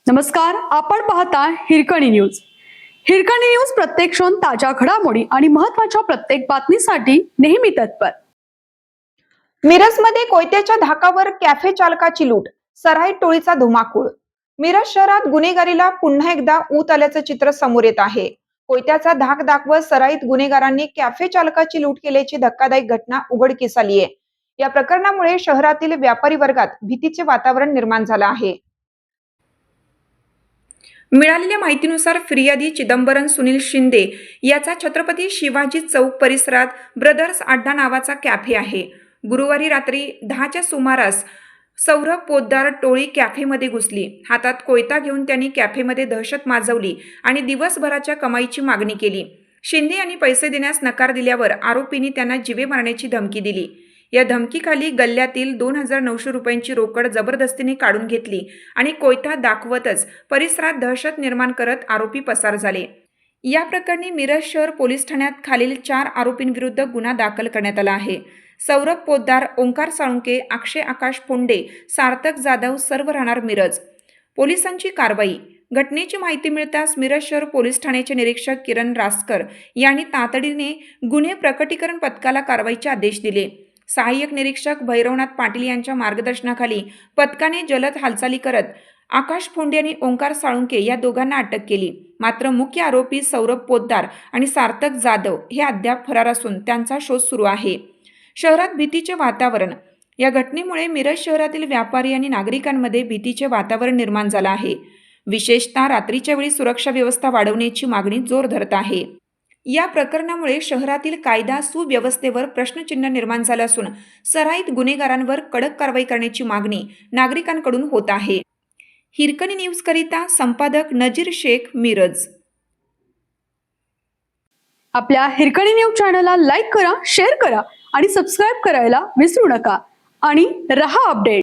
नमस्कार, आपण पाहता हिरकणी न्यूज. हिरकणी न्यूज प्रत्येक क्षण ताज्या घडामोडी आणि महत्त्वाच्या प्रत्येक बातमीसाठी नेहमी तत्पर. मिरजमध्ये कोयत्याच्या धाकावर कॅफे चालकाची लूट, सराईत टोळीचा धुमाकूळ. मिरज शहरात गुन्हेगारीला पुन्हा एकदा ऊत आल्याचं चित्र समोर येत आहे. कोयत्याचा धाक दाखवत सराईत गुन्हेगारांनी कॅफे चालकाची लूट केल्याची धक्कादायक घटना उघडकीस आली आहे. या प्रकरणामुळे शहरातील व्यापारी वर्गात भीतीचे वातावरण निर्माण झालं आहे. मिळालेल्या माहितीनुसार फिर्यादी चिदंबरम सुनील शिंदे याचा छत्रपती शिवाजी चौक परिसरात ब्रदर्स अड्डा नावाचा कॅफे आहे. गुरुवारी रात्री 10च्या सुमारास सौरभ पोद्दार टोळी कॅफेमध्ये घुसली. हातात कोयता घेऊन त्यांनी कॅफेमध्ये दहशत माजवली आणि दिवसभराच्या कमाईची मागणी केली. शिंदे यांनी पैसे देण्यास नकार दिल्यावर आरोपींनी त्यांना जीवे मारण्याची धमकी दिली. या धमकीखाली गल्ल्यातील 2900 रुपयांची रोकड जबरदस्तीने काढून घेतली आणि कोयता दाखवतच परिसरात दहशत निर्माण करत आरोपी पसार झाले. या प्रकरणी मिरज शहर पोलीस ठाण्यात खालील 4 आरोपींविरुद्ध गुन्हा दाखल करण्यात आला आहे. सौरभ पोद्दार, ओंकार साळुंके, अक्षय आकाश पोंडे, सार्थक जाधव सर्व राहणार मिरज. पोलिसांची कारवाई. घटनेची माहिती मिळताच मिरज शहर पोलीस ठाण्याचे निरीक्षक किरण रासकर यांनी तातडीने गुन्हे प्रकटीकरण पथकाला कारवाईचे आदेश दिले. सहाय्यक निरीक्षक भैरवनाथ पाटील यांच्या मार्गदर्शनाखाली पथकाने जलद हालचाली करत आकाश फोंडे आणि ओंकार साळुंके या दोघांना अटक केली. मात्र मुख्य आरोपी सौरभ पोद्दार आणि सार्थक जाधव हे अद्याप फरार असून त्यांचा शोध सुरू आहे. शहरात भीतीचे वातावरण. या घटनेमुळे मिरज शहरातील व्यापारी आणि नागरिकांमध्ये भीतीचे वातावरण निर्माण झालं आहे. विशेषतः रात्रीच्या वेळी सुरक्षा व्यवस्था वाढवण्याची मागणी जोर धरत आहे. या प्रकरणामुळे शहरातील कायदा सुव्यवस्थेवर प्रश्नचिन्ह निर्माण झालं असून सराईत गुन्हेगारांवर कडक कारवाई करण्याची मागणी नागरिकांकडून होत आहे. हिरकणी न्यूज करिता संपादक नजीर शेख, मिरज. आपल्या हिरकणी न्यूज चॅनलला लाईक करा, शेअर करा आणि सबस्क्राईब करायला विसरू नका आणि रहा अपडेट.